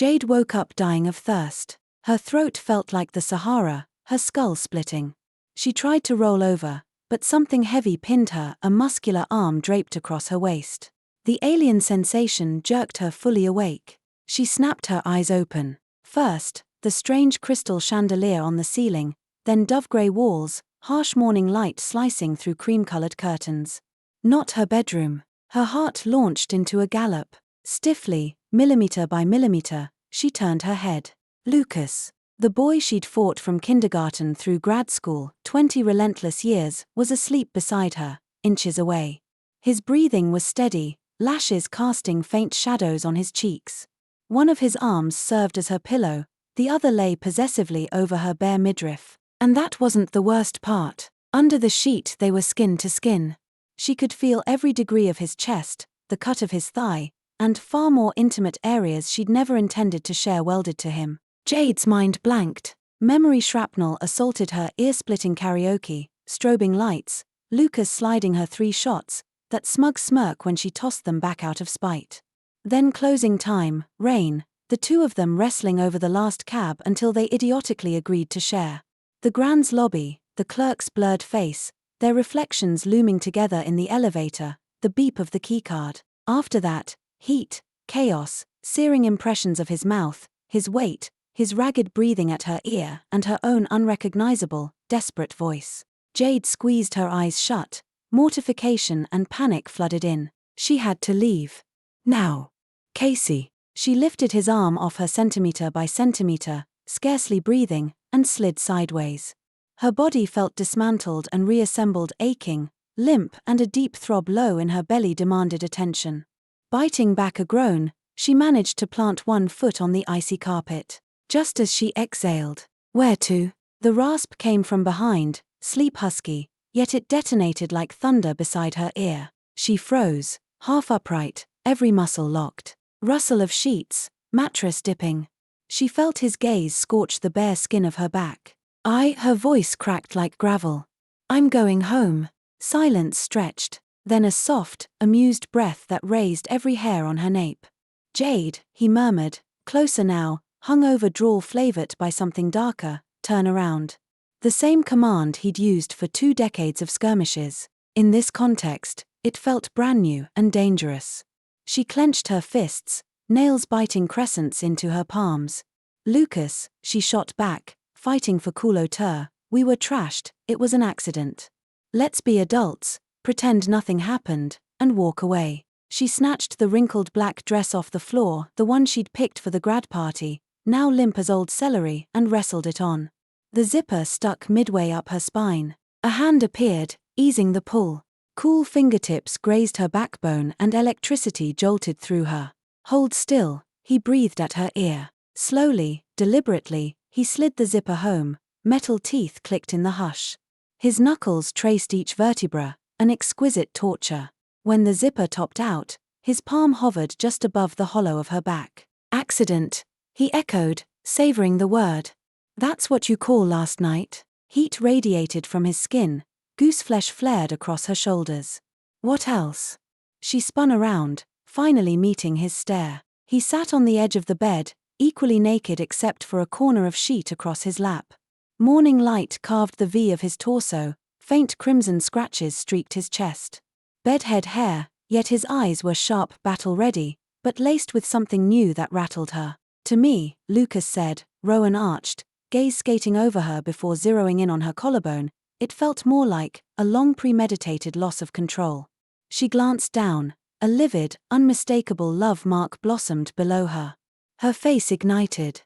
Jade woke up dying of thirst. Her throat felt like the Sahara, her skull splitting. She tried to roll over, but something heavy pinned her, a muscular arm draped across her waist. The alien sensation jerked her fully awake. She snapped her eyes open. First, the strange crystal chandelier on the ceiling, then dove-grey walls, harsh morning light slicing through cream-colored curtains. Not her bedroom. Her heart launched into a gallop. Stiffly, millimeter by millimeter, she turned her head. Lucas, the boy she'd fought from kindergarten through grad school, 20 relentless years, was asleep beside her, inches away. His breathing was steady, lashes casting faint shadows on his cheeks. One of his arms served as her pillow, the other lay possessively over her bare midriff. And that wasn't the worst part. Under the sheet they were skin to skin. She could feel every degree of his chest, the cut of his thigh, and far more intimate areas she'd never intended to share welded to him. Jade's mind blanked. Memory shrapnel assaulted her ear-splitting karaoke, strobing lights, Lucas sliding her 3 shots, that smug smirk when she tossed them back out of spite. Then closing time, rain, the two of them wrestling over the last cab until they idiotically agreed to share. The Grand's lobby, the clerk's blurred face, their reflections looming together in the elevator, the beep of the keycard. After that, heat, chaos, searing impressions of his mouth, his weight, his ragged breathing at her ear, and her own unrecognizable, desperate voice. Jade squeezed her eyes shut. Mortification and panic flooded in. She had to leave. Now. Casey. She lifted his arm off her centimeter by centimeter, scarcely breathing, and slid sideways. Her body felt dismantled and reassembled, aching, limp, and a deep throb low in her belly demanded attention. Biting back a groan, she managed to plant one foot on the icy carpet. Just as she exhaled. Where to? The rasp came from behind, sleep husky, yet it detonated like thunder beside her ear. She froze, half upright, every muscle locked. Rustle of sheets, mattress dipping. She felt his gaze scorch the bare skin of her back. Her voice cracked like gravel. I'm going home. Silence stretched, then a soft, amused breath that raised every hair on her nape. Jade, he murmured, closer now, hungover drawl flavored by something darker, turn around. The same command he'd used for 2 decades of skirmishes. In this context, it felt brand new and dangerous. She clenched her fists, nails biting crescents into her palms. Lucas, she shot back, fighting for cool hauteur, we were trashed, it was an accident. Let's be adults, pretend nothing happened, and walk away. She snatched the wrinkled black dress off the floor, the one she'd picked for the grad party, now limp as old celery, and wrestled it on. The zipper stuck midway up her spine. A hand appeared, easing the pull. Cool fingertips grazed her backbone and electricity jolted through her. Hold still, he breathed at her ear. Slowly, deliberately, he slid the zipper home, metal teeth clicked in the hush. His knuckles traced each vertebra, an exquisite torture. When the zipper topped out, his palm hovered just above the hollow of her back. Accident, he echoed, savoring the word. That's what you call last night? Heat radiated from his skin, gooseflesh flared across her shoulders. What else? She spun around, finally meeting his stare. He sat on the edge of the bed, equally naked except for a corner of sheet across his lap. Morning light carved the V of his torso, faint crimson scratches streaked his chest. Bedhead hair, yet his eyes were sharp, battle-ready, but laced with something new that rattled her. To me, Lucas said, Rowan arched, gaze skating over her before zeroing in on her collarbone, it felt more like a long premeditated loss of control. She glanced down, a livid, unmistakable love mark blossomed below her. Her face ignited.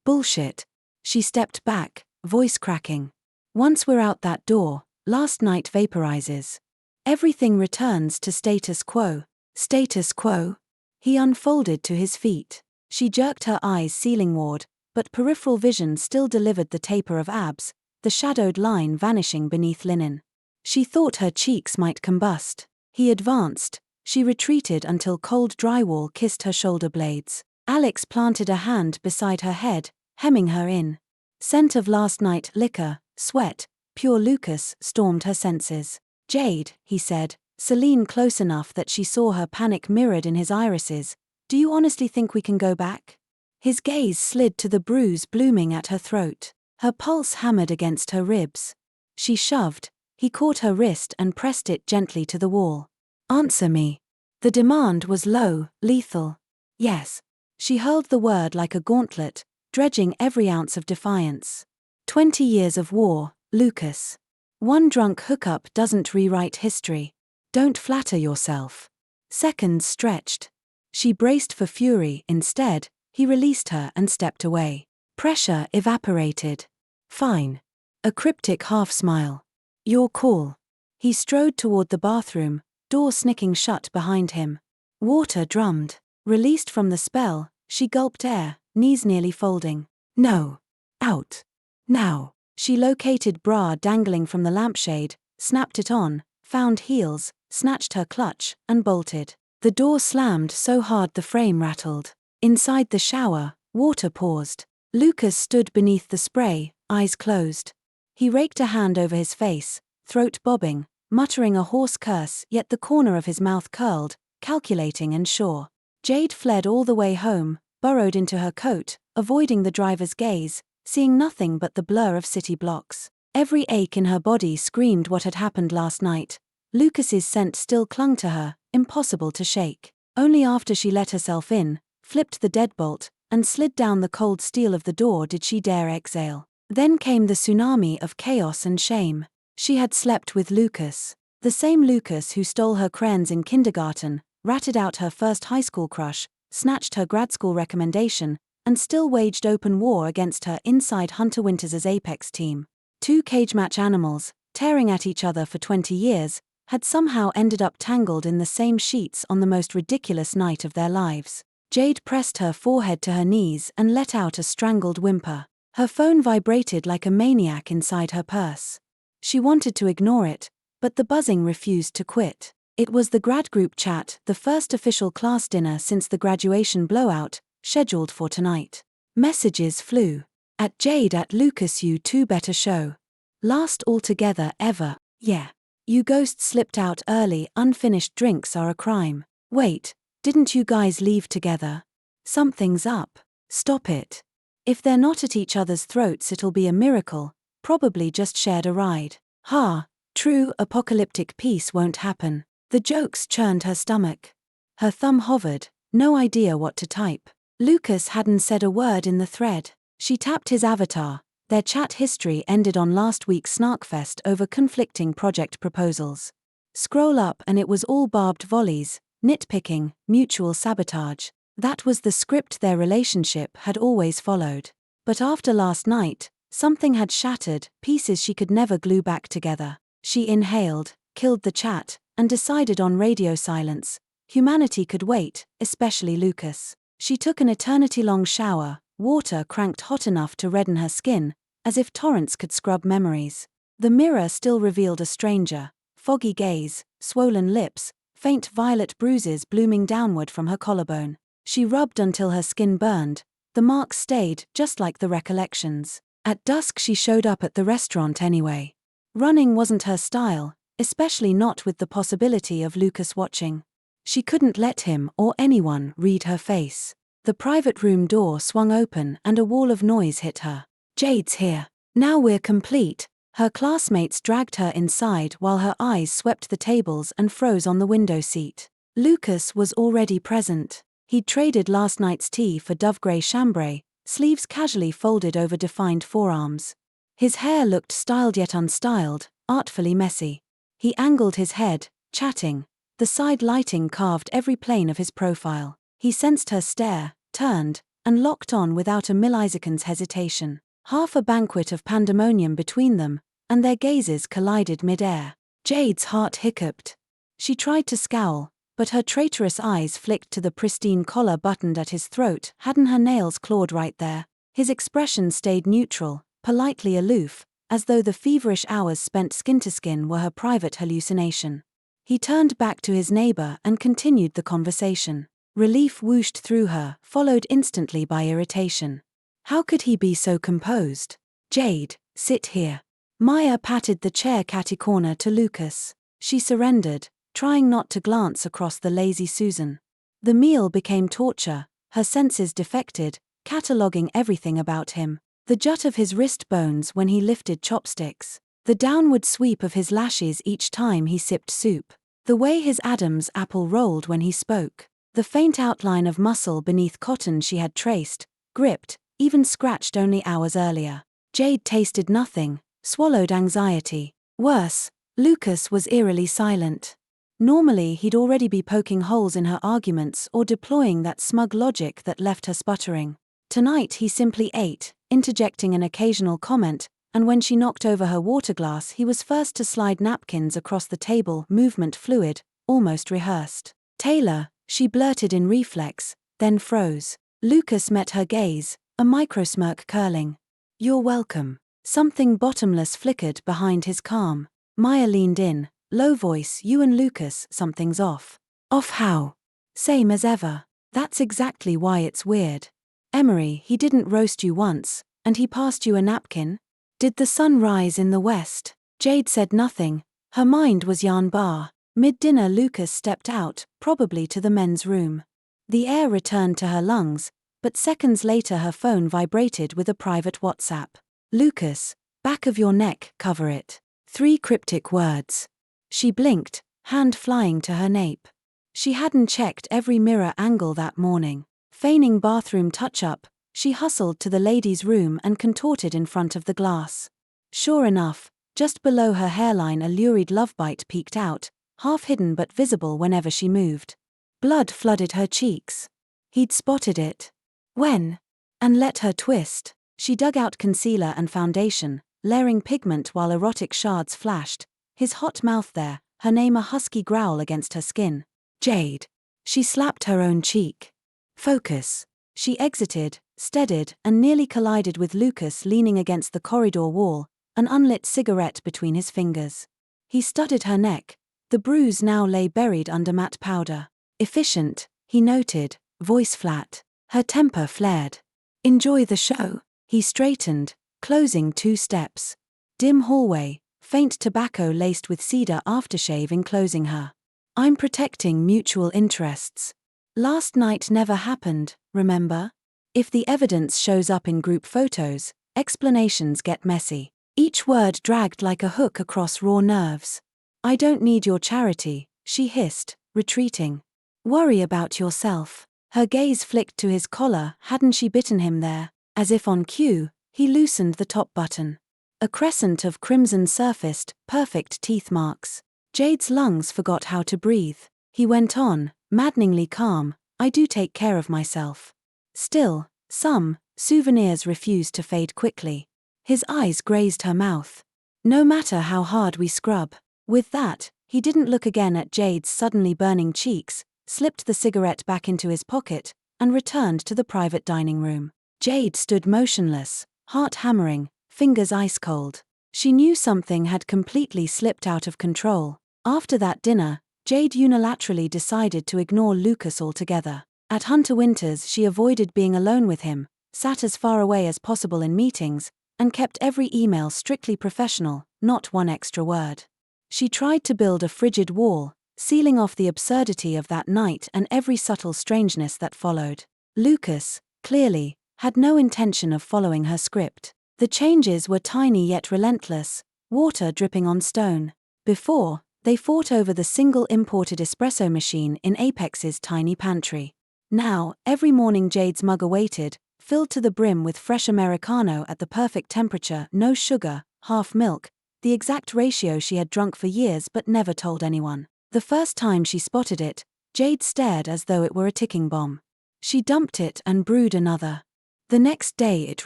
Bullshit. She stepped back, voice cracking. Once we're out that door, last night vaporizes. Everything returns to status quo. Status quo? He unfolded to his feet. She jerked her eyes ceilingward, but peripheral vision still delivered the taper of abs, the shadowed line vanishing beneath linen. She thought her cheeks might combust. He advanced. She retreated until cold drywall kissed her shoulder blades. Alex planted a hand beside her head, hemming her in. Scent of last night liquor, sweat, pure Lucas stormed her senses. Jade, he said, Celine close enough that she saw her panic mirrored in his irises, do you honestly think we can go back? His gaze slid to the bruise blooming at her throat. Her pulse hammered against her ribs. She shoved. He caught her wrist and pressed it gently to the wall. "Answer me." The demand was low, lethal. "Yes." She hurled the word like a gauntlet, dredging every ounce of defiance. 20 years of war, Lucas. One drunk hookup doesn't rewrite history. Don't flatter yourself. Seconds stretched. She braced for fury. Instead, he released her and stepped away. Pressure evaporated. "Fine." A cryptic half-smile. "Your call." He strode toward the bathroom, door snicking shut behind him. Water drummed. Released from the spell, she gulped air, knees nearly folding. "No. Out. Now." She located bra dangling from the lampshade, snapped it on, found heels, snatched her clutch, and bolted. The door slammed so hard the frame rattled. Inside the shower, water paused. Lucas stood beneath the spray, eyes closed. He raked a hand over his face, throat bobbing, muttering a hoarse curse, yet the corner of his mouth curled, calculating and sure. Jade fled all the way home, burrowed into her coat, avoiding the driver's gaze, seeing nothing but the blur of city blocks. Every ache in her body screamed what had happened last night. Lucas's scent still clung to her, impossible to shake. Only after she let herself in, flipped the deadbolt, and slid down the cold steel of the door did she dare exhale. Then came the tsunami of chaos and shame. She had slept with Lucas. The same Lucas who stole her crayons in kindergarten, ratted out her first high school crush, snatched her grad school recommendation, and still waged open war against her inside Hunter Winters' Apex team. Two cage-match animals, tearing at each other for 20 years, had somehow ended up tangled in the same sheets on the most ridiculous night of their lives. Jade pressed her forehead to her knees and let out a strangled whimper. Her phone vibrated like a maniac inside her purse. She wanted to ignore it, but the buzzing refused to quit. It was the grad group chat, the first official class dinner since the graduation blowout, scheduled for tonight. Messages flew. At Jade at Lucas, you two better show. Last altogether ever, yeah. You ghosts slipped out early, unfinished drinks are a crime. Wait, didn't you guys leave together? Something's up. Stop it. If they're not at each other's throats it'll be a miracle, probably just shared a ride. Ha, true apocalyptic peace won't happen. The jokes churned her stomach. Her thumb hovered, no idea what to type. Lucas hadn't said a word in the thread. She tapped his avatar. Their chat history ended on last week's Snarkfest over conflicting project proposals. Scroll up and it was all barbed volleys, nitpicking, mutual sabotage. That was the script their relationship had always followed. But after last night, something had shattered, pieces she could never glue back together. She inhaled, killed the chat, and decided on radio silence. Humanity could wait, especially Lucas. She took an eternity-long shower, water cranked hot enough to redden her skin, as if torrents could scrub memories. The mirror still revealed a stranger, foggy gaze, swollen lips, faint violet bruises blooming downward from her collarbone. She rubbed until her skin burned. The marks stayed, just like the recollections. At dusk she showed up at the restaurant anyway. Running wasn't her style, especially not with the possibility of Lucas watching. She couldn't let him or anyone read her face. The private room door swung open and a wall of noise hit her. Jade's here. Now we're complete. Her classmates dragged her inside while her eyes swept the tables and froze on the window seat. Lucas was already present. He'd traded last night's tea for dove grey chambray, sleeves casually folded over defined forearms. His hair looked styled yet unstyled, artfully messy. He angled his head, chatting. The side lighting carved every plane of his profile. He sensed her stare, turned, and locked on without a milliseconds hesitation. Half a banquet of pandemonium between them, and their gazes collided mid-air. Jade's heart hiccuped. She tried to scowl, but her traitorous eyes flicked to the pristine collar buttoned at his throat. Hadn't her nails clawed right there? His expression stayed neutral, politely aloof, as though the feverish hours spent skin to skin were her private hallucination. He turned back to his neighbor and continued the conversation. Relief whooshed through her, followed instantly by irritation. How could he be so composed? Jade, sit here. Maya patted the chair catty corner to Lucas. She surrendered, trying not to glance across the lazy Susan. The meal became torture, her senses defected, cataloguing everything about him. The jut of his wrist bones when he lifted chopsticks. The downward sweep of his lashes each time he sipped soup. The way his Adam's apple rolled when he spoke. The faint outline of muscle beneath cotton she had traced, gripped, even scratched only hours earlier. Jade tasted nothing, swallowed anxiety. Worse, Lucas was eerily silent. Normally he'd already be poking holes in her arguments or deploying that smug logic that left her sputtering. Tonight he simply ate, interjecting an occasional comment, and when she knocked over her water glass he was first to slide napkins across the table, movement fluid, almost rehearsed. "Taylor," she blurted in reflex, then froze. Lucas met her gaze, a microsmirk curling. "You're welcome." Something bottomless flickered behind his calm. Maya leaned in, low voice. "You and Lucas, something's off." "Off how?" "Same as ever. That's exactly why it's weird. Emery, he didn't roast you once, and he passed you a napkin? Did the sun rise in the west?" Jade said nothing. Her mind was yarn bar. Mid-dinner Lucas stepped out, probably to the men's room. The air returned to her lungs, but seconds later her phone vibrated with a private WhatsApp. "Lucas, back of your neck, cover it." 3 cryptic words. She blinked, hand flying to her nape. She hadn't checked every mirror angle that morning. Feigning bathroom touch-up, she hustled to the ladies' room and contorted in front of the glass. Sure enough, just below her hairline a lurid lovebite peeked out, half hidden but visible whenever she moved. Blood flooded her cheeks. He'd spotted it. When? And let her twist. She dug out concealer and foundation, layering pigment while erotic shards flashed, his hot mouth there, her name a husky growl against her skin. "Jade." She slapped her own cheek. "Focus." She exited, steadied, and nearly collided with Lucas leaning against the corridor wall, an unlit cigarette between his fingers. He studied her neck. The bruise now lay buried under matte powder. "Efficient," he noted, voice flat. Her temper flared. "Enjoy the show." He straightened, closing 2 steps. Dim hallway, faint tobacco laced with cedar aftershave enclosing her. "I'm protecting mutual interests. Last night never happened, remember? If the evidence shows up in group photos, explanations get messy." Each word dragged like a hook across raw nerves. "I don't need your charity," she hissed, retreating. "Worry about yourself." Her gaze flicked to his collar. Hadn't she bitten him there? As if on cue, he loosened the top button. A crescent of crimson surfaced, perfect teeth marks. Jade's lungs forgot how to breathe. He went on, maddeningly calm. "I do take care of myself." Still, some souvenirs refused to fade quickly. His eyes grazed her mouth. "No matter how hard we scrub." With that, he didn't look again at Jade's suddenly burning cheeks, slipped the cigarette back into his pocket, and returned to the private dining room. Jade stood motionless, heart hammering, fingers ice cold. She knew something had completely slipped out of control. After that dinner, Jade unilaterally decided to ignore Lucas altogether. At Hunter Winter's she avoided being alone with him, sat as far away as possible in meetings, and kept every email strictly professional, not one extra word. She tried to build a frigid wall, sealing off the absurdity of that night and every subtle strangeness that followed. Lucas, clearly, had no intention of following her script. The changes were tiny yet relentless, water dripping on stone. Before, they fought over the single imported espresso machine in Apex's tiny pantry. Now, every morning Jade's mug awaited, filled to the brim with fresh Americano at the perfect temperature, no sugar, half milk, the exact ratio she had drunk for years but never told anyone. The first time she spotted it, Jade stared as though it were a ticking bomb. She dumped it and brewed another. The next day it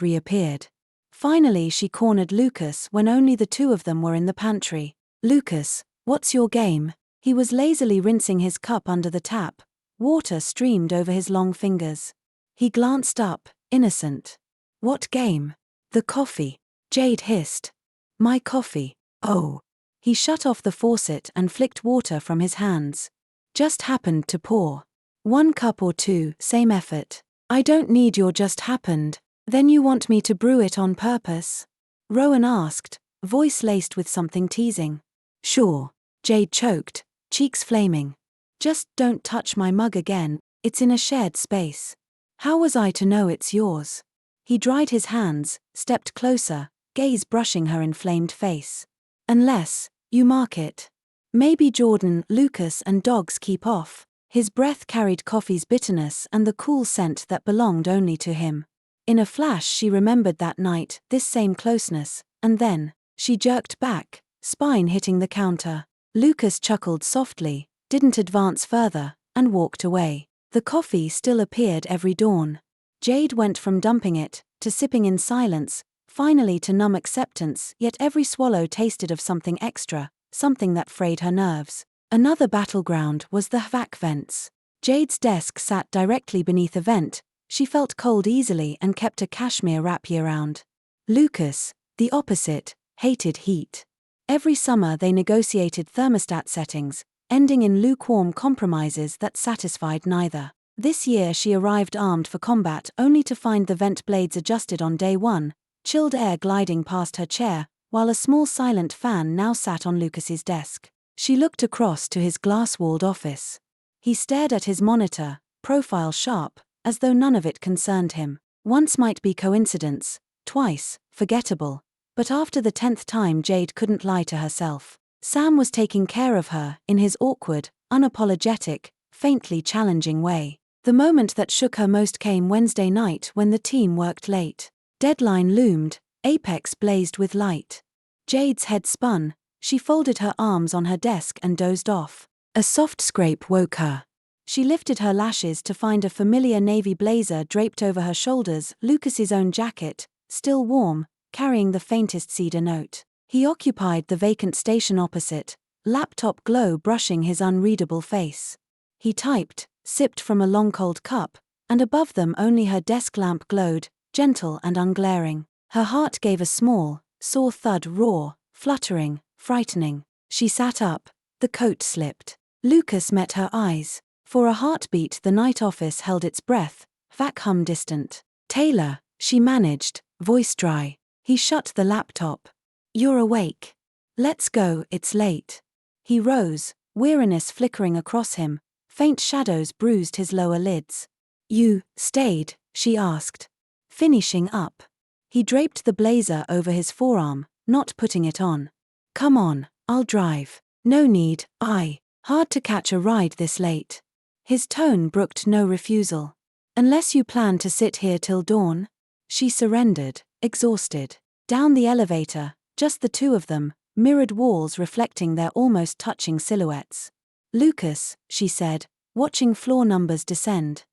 reappeared. Finally she cornered Lucas when only the 2 of them were in the pantry. "Lucas, what's your game?" He was lazily rinsing his cup under the tap. Water streamed over his long fingers. He glanced up, innocent. "What game?" "The coffee." Jade hissed. "My coffee." "Oh." He shut off the faucet and flicked water from his hands. "Just happened to pour. 1 cup or 2, same effort." "I don't need your just happened. Then you want me to brew it on purpose?" Rowan asked, voice laced with something teasing. "Sure." Jade choked, cheeks flaming. "Just don't touch my mug again, it's in a shared space." How was I to know it's yours? He dried his hands, stepped closer, gaze brushing her inflamed face. Unless you mark it. Maybe Jordan, Lucas and dogs keep off. His breath carried coffee's bitterness and the cool scent that belonged only to him. In a flash she remembered that night, this same closeness, and then she jerked back, spine hitting the counter. Lucas chuckled softly, didn't advance further, and walked away. The coffee still appeared every dawn. Jade went from dumping it, to sipping in silence, finally to numb acceptance, yet every swallow tasted of something extra, something that frayed her nerves. Another battleground was the vac vents. Jade's desk sat directly beneath a vent. She felt cold easily and kept a cashmere wrap year-round. Lucas, the opposite, hated heat. Every summer they negotiated thermostat settings, ending in lukewarm compromises that satisfied neither. This year she arrived armed for combat only to find the vent blades adjusted on day one, chilled air gliding past her chair, while a small silent fan now sat on Lucas's desk. She looked across to his glass-walled office. He stared at his monitor, profile sharp, as though none of it concerned him. Once might be coincidence, twice, forgettable. But after the 10th time Jade couldn't lie to herself. Sam was taking care of her, in his awkward, unapologetic, faintly challenging way. The moment that shook her most came Wednesday night when the team worked late. Deadline loomed, apex blazed with light. Jade's head spun, she folded her arms on her desk and dozed off. A soft scrape woke her. She lifted her lashes to find a familiar navy blazer draped over her shoulders, Lucas's own jacket, still warm, carrying the faintest cedar note. He occupied the vacant station opposite, laptop glow brushing his unreadable face. He typed, sipped from a long cold cup, and above them only her desk lamp glowed, gentle and unglaring. Her heart gave a small, sore thud, raw, fluttering, frightening. She sat up, the coat slipped. Lucas met her eyes. For a heartbeat the night office held its breath, vac hum distant. "Taylor," she managed, voice dry. He shut the laptop. "You're awake. Let's go, it's late." He rose, weariness flickering across him, faint shadows bruised his lower lids. "You stayed?" she asked. "Finishing up." He draped the blazer over his forearm, not putting it on. "Come on, I'll drive." "No need, hard to catch a ride this late." His tone brooked no refusal. "Unless you plan to sit here till dawn?" She surrendered, exhausted. Down the elevator, just the two of them, mirrored walls reflecting their almost touching silhouettes. "Lucas," she said, watching floor numbers descend.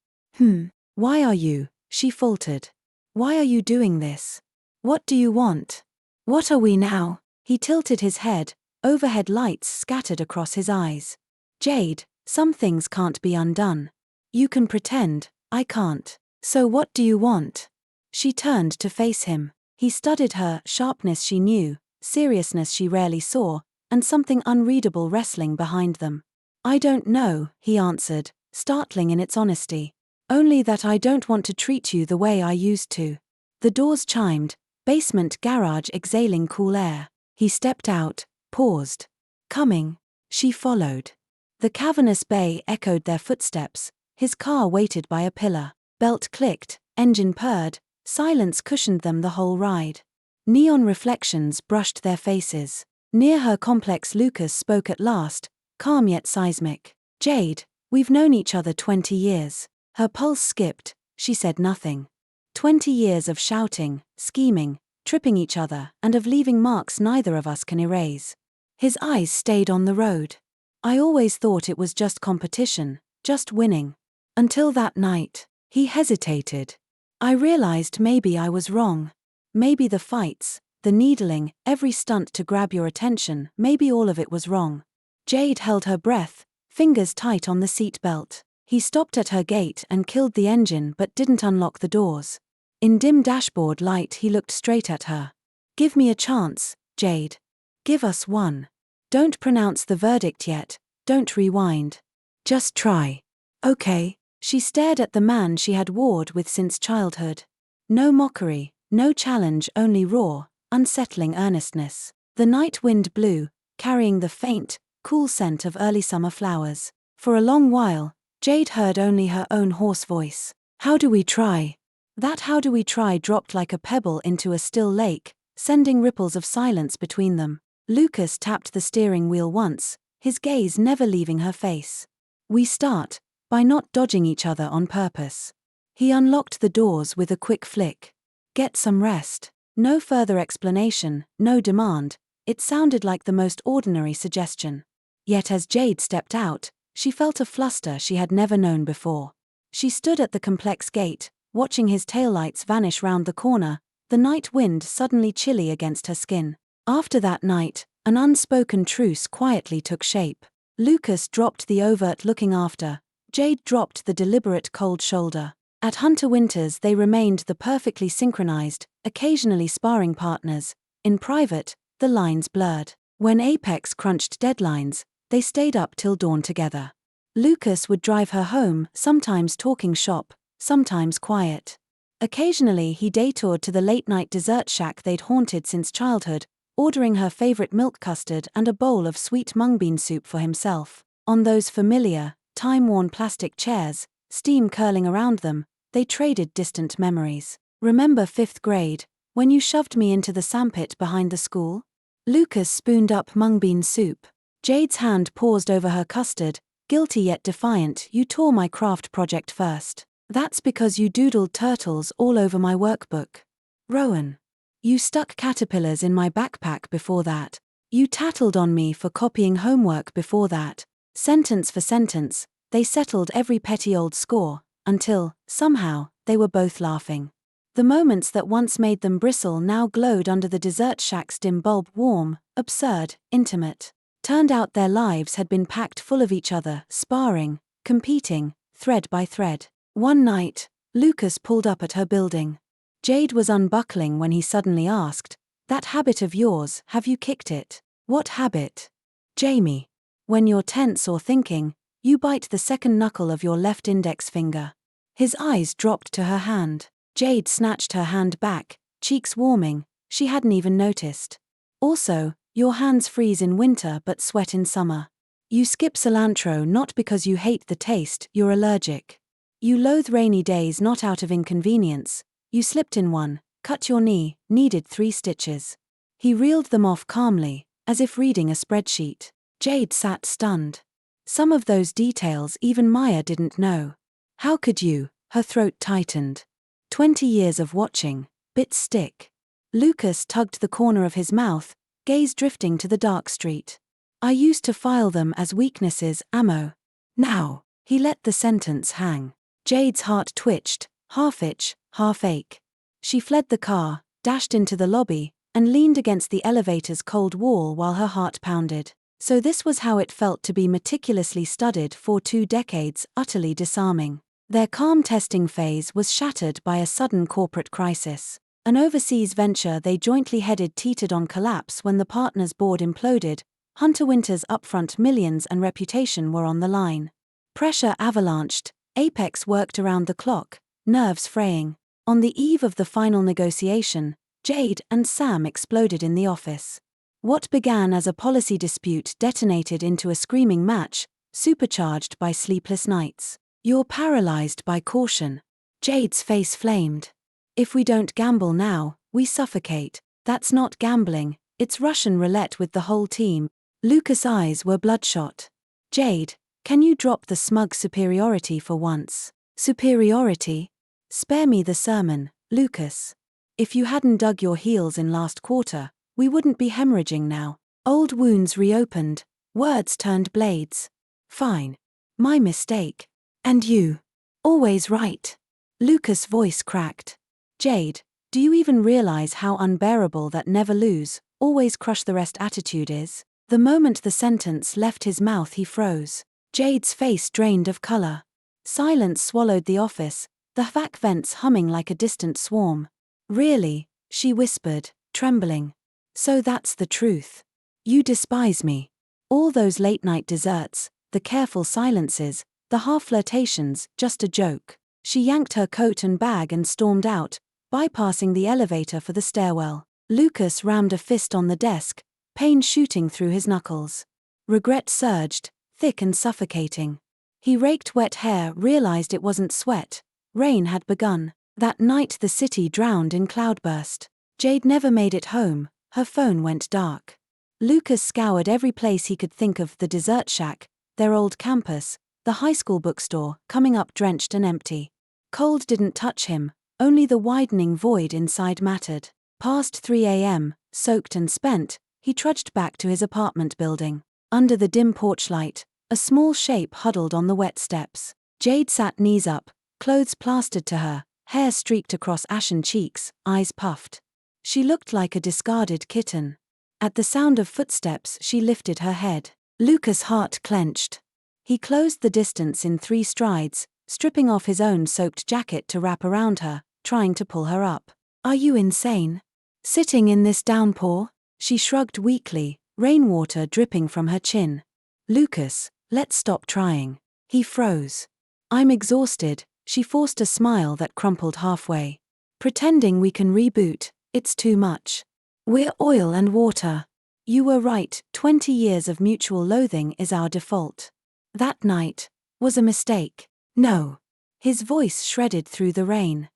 Why are you?" she faltered. "Why are you doing this? What do you want? What are we now?" He tilted his head, overhead lights scattered across his eyes. "Jade, some things can't be undone. You can pretend, I can't. So what do you want?" She turned to face him. He studied her, sharpness she knew, seriousness she rarely saw, and something unreadable wrestling behind them. "I don't know," he answered, startling in its honesty. "Only that I don't want to treat you the way I used to." The doors chimed, basement garage exhaling cool air. He stepped out, paused. "Coming." She followed. The cavernous bay echoed their footsteps, his car waited by a pillar. Belt clicked, engine purred, silence cushioned them the whole ride. Neon reflections brushed their faces. Near her complex Lucas spoke at last, calm yet seismic. "Jade, we've known each other 20 years. Her pulse skipped, she said nothing. 20 years of shouting, scheming, tripping each other, and of leaving marks neither of us can erase. His eyes stayed on the road. "I always thought it was just competition, just winning. Until that night." He hesitated. "I realized maybe I was wrong. Maybe the fights, the needling, every stunt to grab your attention, maybe all of it was wrong." Jade held her breath, fingers tight on the seat belt. He stopped at her gate and killed the engine but didn't unlock the doors. In dim dashboard light he looked straight at her. "Give me a chance, Jade. Give us one. Don't pronounce the verdict yet, don't rewind. Just try. Okay." She stared at the man she had warred with since childhood. No mockery, no challenge, only raw, unsettling earnestness. The night wind blew, carrying the faint, cool scent of early summer flowers. For a long while, Jade heard only her own hoarse voice. How do we try? That how do we try dropped like a pebble into a still lake, sending ripples of silence between them. Lucas tapped the steering wheel once, his gaze never leaving her face. We start by not dodging each other on purpose. He unlocked the doors with a quick flick. Get some rest. No further explanation, no demand. It sounded like the most ordinary suggestion. Yet as Jade stepped out, she felt a fluster she had never known before. She stood at the complex gate, watching his taillights vanish round the corner, the night wind suddenly chilly against her skin. After that night, an unspoken truce quietly took shape. Lucas dropped the overt looking after, Jade dropped the deliberate cold shoulder. At Hunter Winters they remained the perfectly synchronized, occasionally sparring partners. In private, the lines blurred. When Apex crunched deadlines, they stayed up till dawn together. Lucas would drive her home, sometimes talking shop, sometimes quiet. Occasionally he detoured to the late-night dessert shack they'd haunted since childhood, ordering her favorite milk custard and a bowl of sweet mung bean soup for himself. On those familiar, time-worn plastic chairs, steam curling around them, they traded distant memories. Remember 5th grade, when you shoved me into the sandpit behind the school? Lucas spooned up mung bean soup. Jade's hand paused over her custard, guilty yet defiant. You tore my craft project first. That's because you doodled turtles all over my workbook. Rowan. You stuck caterpillars in my backpack before that. You tattled on me for copying homework before that. Sentence for sentence, they settled every petty old score, until, somehow, they were both laughing. The moments that once made them bristle now glowed under the dessert shack's dim bulb, warm, absurd, intimate. Turned out their lives had been packed full of each other, sparring, competing, thread by thread. One night, Lucas pulled up at her building. Jade was unbuckling when he suddenly asked, "That habit of yours, have you kicked it?" "What habit?" "Jamie. When you're tense or thinking, you bite the second knuckle of your left index finger." His eyes dropped to her hand. Jade snatched her hand back, cheeks warming, she hadn't even noticed. "Also, your hands freeze in winter but sweat in summer. You skip cilantro not because you hate the taste, you're allergic. You loathe rainy days not out of inconvenience. You slipped in one, cut your knee, needed 3 stitches. He reeled them off calmly, as if reading a spreadsheet. Jade sat stunned. Some of those details even Maya didn't know. How could you? Her throat tightened. 20 years of watching, bits stick. Lucas tugged the corner of his mouth, gaze drifting to the dark street. I used to file them as weaknesses, ammo. Now, he let the sentence hang. Jade's heart twitched, half itch, half ache. She fled the car, dashed into the lobby, and leaned against the elevator's cold wall while her heart pounded. So this was how it felt to be meticulously studied for 2 decades, utterly disarming. Their calm testing phase was shattered by a sudden corporate crisis. An overseas venture they jointly headed teetered on collapse when the partners' board imploded. Hunter Winters' upfront millions and reputation were on the line. Pressure avalanched. Apex worked around the clock, nerves fraying. On the eve of the final negotiation, Jade and Sam exploded in the office. What began as a policy dispute detonated into a screaming match, supercharged by sleepless nights. You're paralyzed by caution. Jade's face flamed. If we don't gamble now, we suffocate. That's not gambling, it's Russian roulette with the whole team. Lucas' eyes were bloodshot. Jade, can you drop the smug superiority for once? Superiority? Spare me the sermon, Lucas. If you hadn't dug your heels in last quarter, we wouldn't be hemorrhaging now. Old wounds reopened, words turned blades. Fine. My mistake. And you. Always right. Lucas' voice cracked. Jade, do you even realize how unbearable that never lose, always crush the rest attitude is? The moment the sentence left his mouth he froze. Jade's face drained of color. Silence swallowed the office, the vac vents humming like a distant swarm. Really, she whispered, trembling. So that's the truth. You despise me. All those late-night desserts, the careful silences, the half-flirtations, just a joke. She yanked her coat and bag and stormed out, bypassing the elevator for the stairwell. Lucas rammed a fist on the desk, pain shooting through his knuckles. Regret surged, thick and suffocating. He raked wet hair, realized it wasn't sweat, Rain had begun. That night the city drowned in cloudburst. Jade never made it home, her phone went dark. Lucas scoured every place he could think of: the dessert shack, their old campus, the high school bookstore, coming up drenched and empty. Cold didn't touch him, only the widening void inside mattered. Past 3 a.m., soaked and spent, he trudged back to his apartment building. Under the dim porch light, a small shape huddled on the wet steps. Jade sat knees up, clothes plastered to her, hair streaked across ashen cheeks, eyes puffed. She looked like a discarded kitten. At the sound of footsteps she lifted her head. Lucas' heart clenched. He closed the distance in 3 strides, stripping off his own soaked jacket to wrap around her, trying to pull her up. "Are you insane? Sitting in this downpour?" She shrugged weakly, rainwater dripping from her chin. "Lucas, let's stop trying." He froze. "I'm exhausted." She forced a smile that crumpled halfway. "Pretending we can reboot, it's too much. We're oil and water. You were right, 20 years of mutual loathing is our default. That night was a mistake." "No." His voice shredded through the rain.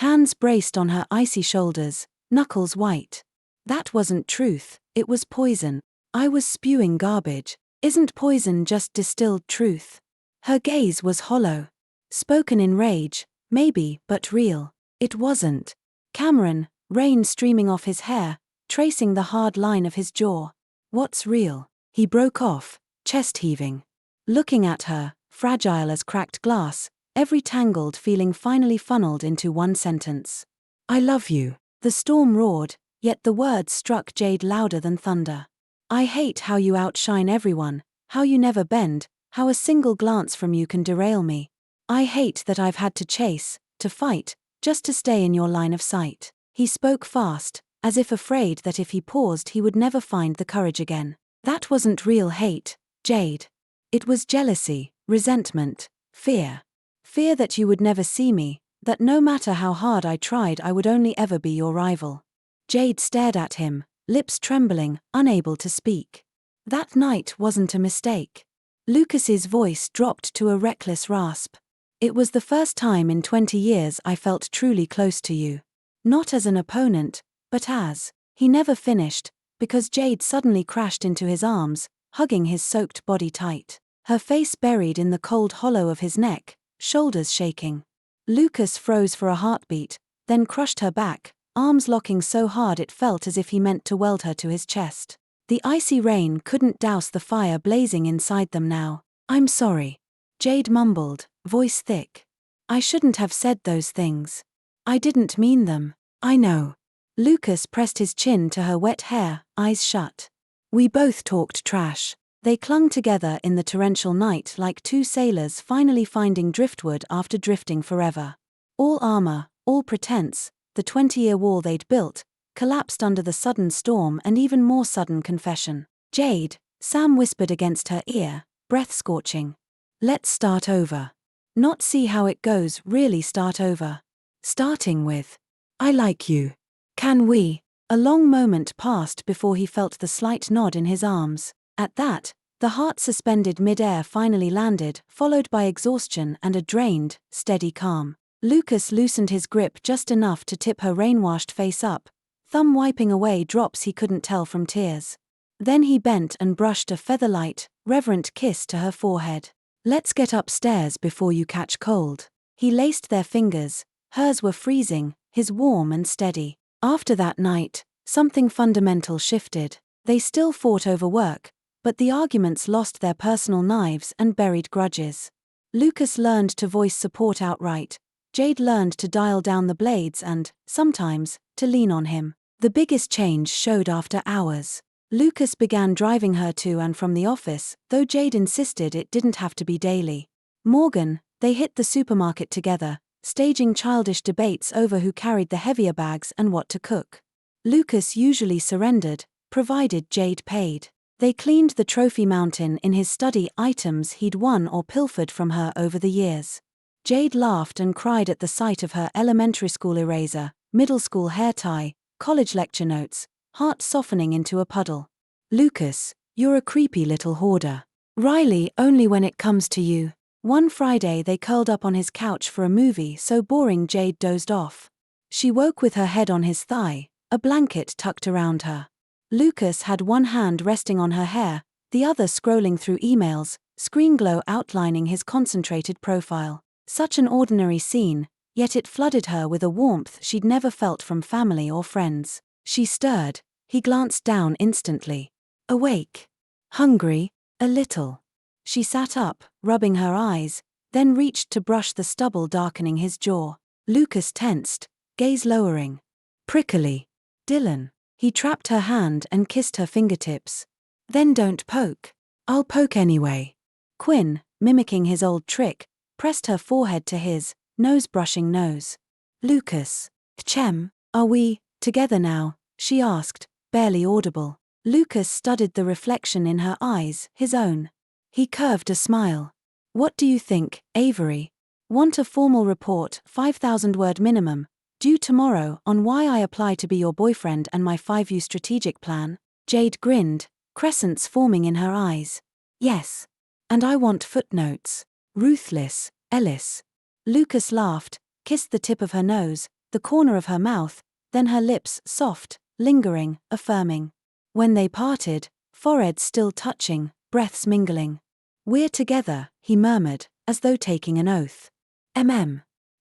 Hands braced on her icy shoulders, knuckles white. "That wasn't truth, it was poison. I was spewing garbage. Isn't poison just distilled truth?" Her gaze was hollow. Spoken in rage, maybe, but real. It wasn't. "Cameron," rain streaming off his hair, tracing the hard line of his jaw. "What's real?" He broke off, chest heaving. Looking at her, fragile as cracked glass, every tangled feeling finally funneled into one sentence. "I love you." The storm roared, yet the words struck Jade louder than thunder. "I hate how you outshine everyone, how you never bend, how a single glance from you can derail me. I hate that I've had to chase, to fight, just to stay in your line of sight." He spoke fast, as if afraid that if he paused he would never find the courage again. "That wasn't real hate, Jade. It was jealousy, resentment, fear. Fear that you would never see me, that no matter how hard I tried I would only ever be your rival." Jade stared at him, lips trembling, unable to speak. "That night wasn't a mistake." Lucas's voice dropped to a reckless rasp. "It was the first time in 20 years I felt truly close to you. Not as an opponent, but as..." He never finished, because Jade suddenly crashed into his arms, hugging his soaked body tight. Her face buried in the cold hollow of his neck, shoulders shaking. Lucas froze for a heartbeat, then crushed her back, arms locking so hard it felt as if he meant to weld her to his chest. The icy rain couldn't douse the fire blazing inside them now. "I'm sorry," Jade mumbled, voice thick. "I shouldn't have said those things. I didn't mean them." "I know." Lucas pressed his chin to her wet hair, eyes shut. "We both talked trash." They clung together in the torrential night like 2 sailors finally finding driftwood after drifting forever. All armor, all pretense, the 20-year wall they'd built, collapsed under the sudden storm and even more sudden confession. "Jade," Sam whispered against her ear, breath scorching. "Let's start over. Not see how it goes, really start over. Starting with, I like you. Can we?" A long moment passed before he felt the slight nod in his arms. At that, the heart suspended mid-air finally landed, followed by exhaustion and a drained, steady calm. Lucas loosened his grip just enough to tip her rain-washed face up, thumb wiping away drops he couldn't tell from tears. Then he bent and brushed a feather-light, reverent kiss to her forehead. "Let's get upstairs before you catch cold." He laced their fingers, hers were freezing, his warm and steady. After that night, something fundamental shifted. They still fought over work, but the arguments lost their personal knives and buried grudges. Lucas learned to voice support outright. Jade learned to dial down the blades and, sometimes, to lean on him. The biggest change showed after hours. Lucas began driving her to and from the office, though Jade insisted it didn't have to be daily. Morgan, they hit the supermarket together, staging childish debates over who carried the heavier bags and what to cook. Lucas usually surrendered, provided Jade paid. They cleaned the trophy mountain in his study, items he'd won or pilfered from her over the years. Jade laughed and cried at the sight of her elementary school eraser, middle school hair tie, college lecture notes, heart softening into a puddle. "Lucas, you're a creepy little hoarder. Riley only when it comes to you." One Friday they curled up on his couch for a movie so boring Jade dozed off. She woke with her head on his thigh, a blanket tucked around her. Lucas had one hand resting on her hair, the other scrolling through emails, screen glow outlining his concentrated profile. Such an ordinary scene, yet it flooded her with a warmth she'd never felt from family or friends. She stirred. He glanced down instantly. Awake. Hungry, a little. She sat up, rubbing her eyes, then reached to brush the stubble darkening his jaw. Lucas tensed, gaze lowering. Prickly. Dylan. He trapped her hand and kissed her fingertips. Then don't poke. I'll poke anyway. Quinn, mimicking his old trick, pressed her forehead to his, nose brushing nose. Lucas. Chem, are we together now? She asked, barely audible. Lucas studied the reflection in her eyes, his own. He curved a smile. What do you think, Avery? Want a formal report, 5,000-word minimum, due tomorrow, on why I apply to be your boyfriend and my 5U strategic plan? Jade grinned, crescents forming in her eyes. Yes. And I want footnotes. Ruthless, Ellis. Lucas laughed, kissed the tip of her nose, the corner of her mouth, then her lips, soft, lingering, affirming. When they parted, foreheads still touching, breaths mingling. We're together, he murmured, as though taking an oath.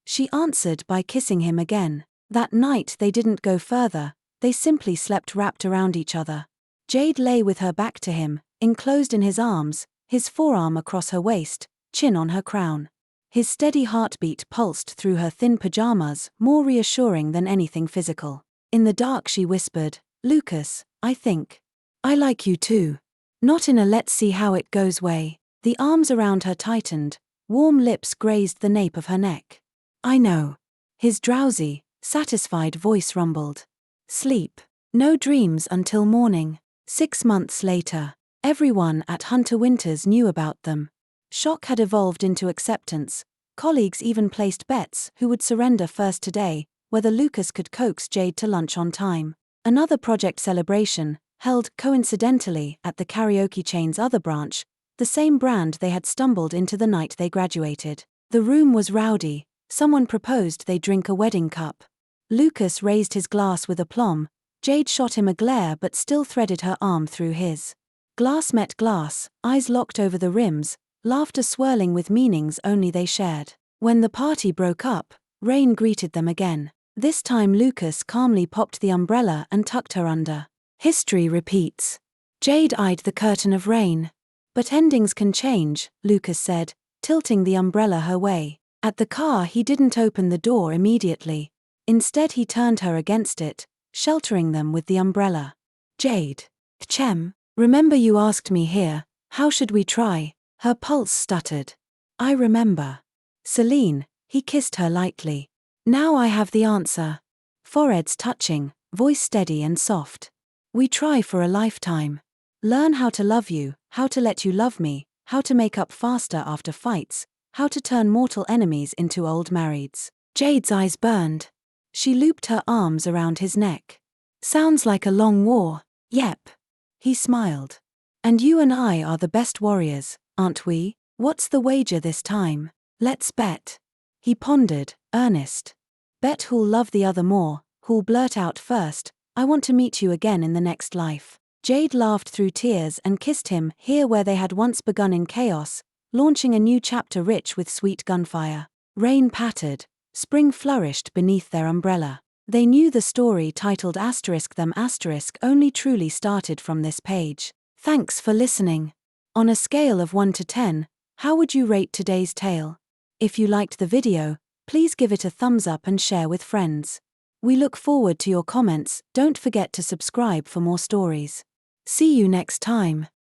She answered by kissing him again. That night they didn't go further, they simply slept wrapped around each other. Jade lay with her back to him, enclosed in his arms, his forearm across her waist, chin on her crown. His steady heartbeat pulsed through her thin pajamas, more reassuring than anything physical. In the dark she whispered, Lucas, I think I like you too. Not in a let's see how it goes way. The arms around her tightened, warm lips grazed the nape of her neck. I know. His drowsy, satisfied voice rumbled. Sleep. No dreams until morning. 6 months later. Everyone at Hunter Winters knew about them. Shock had evolved into acceptance. Colleagues even placed bets who would surrender first today, whether Lucas could coax Jade to lunch on time. Another project celebration, held coincidentally at the karaoke chain's other branch, the same brand they had stumbled into the night they graduated. The room was rowdy. Someone proposed they drink a wedding cup. Lucas raised his glass with aplomb. Jade shot him a glare but still threaded her arm through his. Glass met glass, eyes locked over the rims, laughter swirling with meanings only they shared. When the party broke up, rain greeted them again. This time Lucas calmly popped the umbrella and tucked her under. History repeats. Jade eyed the curtain of rain. But endings can change, Lucas said, tilting the umbrella her way. At the car he didn't open the door immediately. Instead he turned her against it, sheltering them with the umbrella. Jade. Chem. Remember you asked me here, how should we try? Her pulse stuttered. I remember. Celine. He kissed her lightly. Now I have the answer. Foreheads touching, voice steady and soft. We try for a lifetime. Learn how to love you, how to let you love me, how to make up faster after fights, how to turn mortal enemies into old marrieds. Jade's eyes burned. She looped her arms around his neck. Sounds like a long war. Yep. He smiled. And you and I are the best warriors, aren't we? What's the wager this time? Let's bet. He pondered, earnest. Bet who'll love the other more, who'll blurt out first, I want to meet you again in the next life. Jade laughed through tears and kissed him here where they had once begun in chaos, launching a new chapter rich with sweet gunfire. Rain pattered, spring flourished beneath their umbrella. They knew the story titled *them* only truly started from this page. Thanks for listening. On a scale of 1 to 10, how would you rate today's tale? If you liked the video, please give it a thumbs up and share with friends. We look forward to your comments. Don't forget to subscribe for more stories. See you next time.